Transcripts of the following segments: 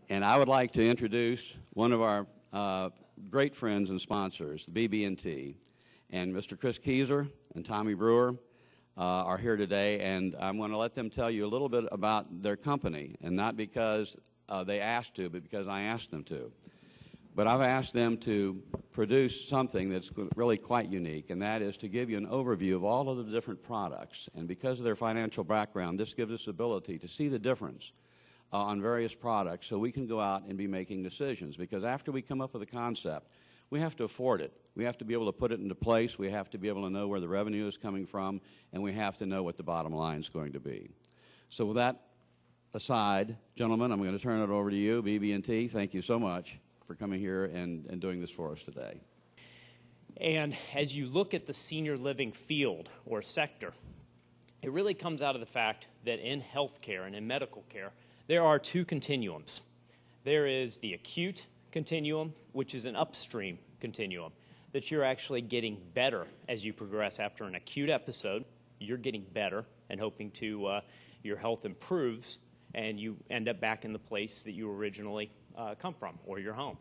And I would like to introduce one of our great friends and sponsors, the BB&T. And Mr. Chris Keysor and Tommy Brewer are here today, and I'm going to let them tell you a little bit about their company, and not because they asked to, but because I asked them to. But I've asked them to produce something that's really quite unique, and that is to give you an overview of all of the different products. And because of their financial background, this gives us the ability to see the difference on various products so we can go out and be making decisions. Because after we come up with a concept, we have to afford it. We have to be able to put it into place. We have to be able to know where the revenue is coming from, and we have to know what the bottom line is going to be. So with that aside, gentlemen, I'm going to turn it over to you, BB&T. Thank you so much for coming here and doing this for us today. And as you look at the senior living field or sector, it really comes out of the fact that in healthcare and in medical care, there are two continuums. There is the acute continuum, which is an upstream continuum, that you're actually getting better as you progress after an acute episode. You're getting better and hoping to your health improves, and you end up back in the place that you originally come from, or your home.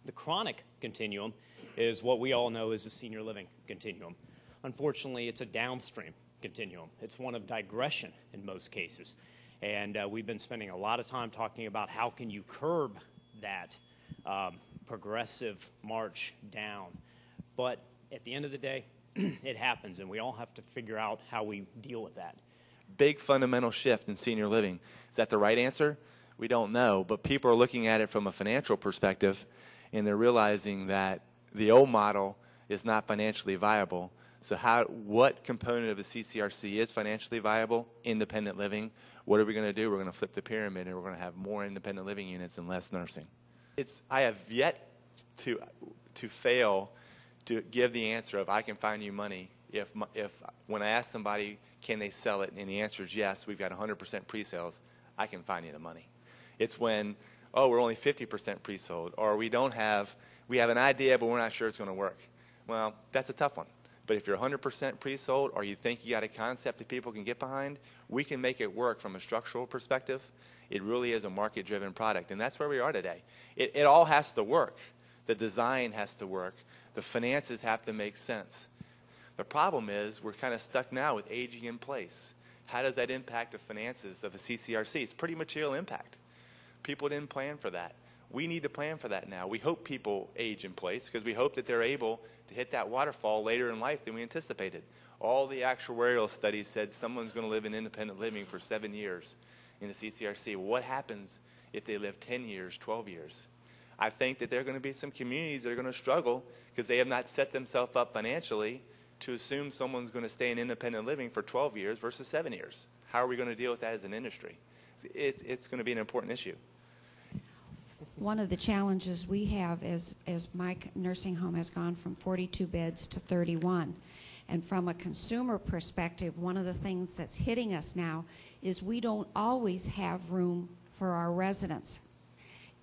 The chronic continuum is what we all know as the senior living continuum. Unfortunately, it's a downstream continuum. It's one of digression in most cases. And we've been spending a lot of time talking about how can you curb that progressive march down. But at the end of the day, it happens, and we all have to figure out how we deal with that. Big fundamental shift in senior living. Is that the right answer? We don't know, but people are looking at it from a financial perspective, and they're realizing that the old model is not financially viable. So what component of a CCRC is financially viable? Independent living. What are we going to do? We're going to flip the pyramid, and we're going to have more independent living units and less nursing. I have yet to fail to give the answer of I can find you money if when I ask somebody can they sell it, and the answer is yes, we've got 100% pre-sales, I can find you the money. It's when, oh, we're only 50% pre-sold, or we have an idea but we're not sure it's going to work. Well, that's a tough one. But if you're 100% pre-sold, or you think you got a concept that people can get behind, we can make it work from a structural perspective. It really is a market-driven product, and that's where we are today. It all has to work. The design has to work. The finances have to make sense. The problem is we're kind of stuck now with aging in place. How does that impact the finances of a CCRC? It's pretty material impact. People didn't plan for that. We need to plan for that now. We hope people age in place because we hope that they're able to hit that waterfall later in life than we anticipated. All the actuarial studies said someone's going to live in independent living for 7 years in the CCRC. Well, what happens if they live 10 years, 12 years? I think that there are going to be some communities that are going to struggle because they have not set themselves up financially to assume someone's going to stay in independent living for 12 years versus 7 years. How are we going to deal with that as an industry? It's going to be an important issue. One of the challenges we have is my nursing home has gone from 42 beds to 31. And from a consumer perspective, one of the things that's hitting us now is we don't always have room for our residents.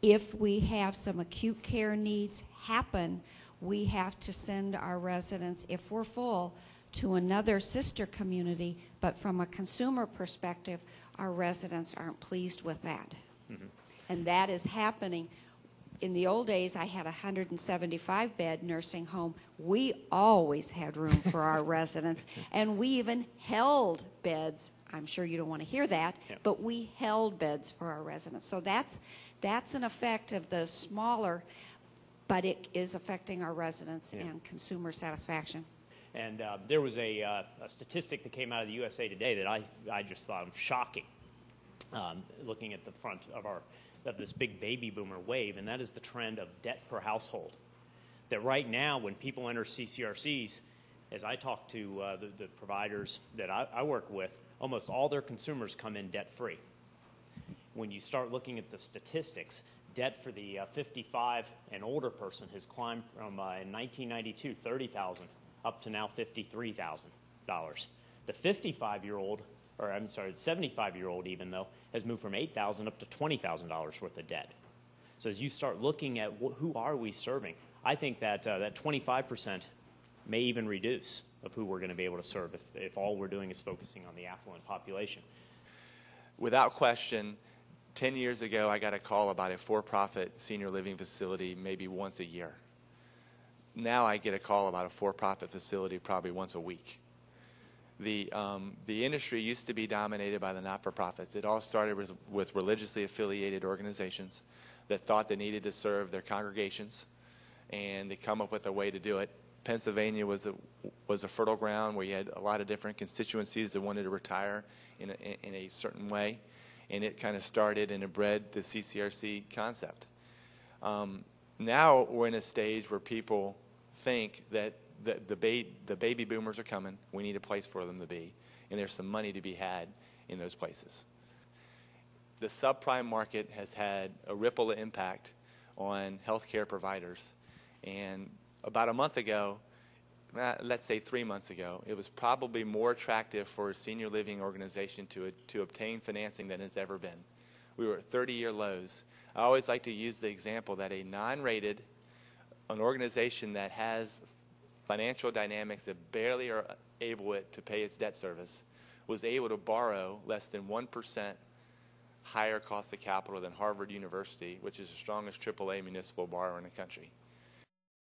If we have some acute care needs happen, we have to send our residents, if we're full, to another sister community. But from a consumer perspective, our residents aren't pleased with that. Mm-hmm. And that is happening. In the old days, I had a 175-bed nursing home. We always had room for our residents, and we even held beds. I'm sure you don't want to hear that, but we held beds for our residents. So that's an effect of the smaller, but it is affecting our residents and consumer satisfaction. And there was a statistic that came out of the USA Today that I just thought was shocking, looking at the front of this big baby boomer wave, and that is the trend of debt per household. That right now, when people enter CCRCs, as I talk to the providers that I work with, almost all their consumers come in debt-free. When you start looking at the statistics, debt for the 55 and older person has climbed from, in 1992, $30,000 up to now $53,000. The 55-year-old, or I'm sorry, the 75-year-old even though, has moved from $8,000 up to $20,000 worth of debt. So as you start looking at who are we serving, I think that that 25% may even reduce of who we're going to be able to serve if all we're doing is focusing on the affluent population. Without question, 10 years ago, I got a call about a for-profit senior living facility maybe once a year. Now I get a call about a for-profit facility probably once a week. The industry used to be dominated by the not-for-profits. It all started with religiously affiliated organizations that thought they needed to serve their congregations, and they come up with a way to do it. Pennsylvania was a fertile ground where you had a lot of different constituencies that wanted to retire in a certain way, and it kind of started and it bred the CCRC concept. Now we're in a stage where people think that the baby boomers are coming. We need a place for them to be, and there's some money to be had in those places. The subprime market has had a ripple impact on healthcare providers, and about a month ago, let's say 3 months ago, it was probably more attractive for a senior living organization to obtain financing than it's ever been. We were at 30-year lows. I always like to use the example that a non-rated, an organization that has financial dynamics that barely are able to pay its debt service, was able to borrow less than 1% higher cost of capital than Harvard University, which is the strongest AAA municipal borrower in the country.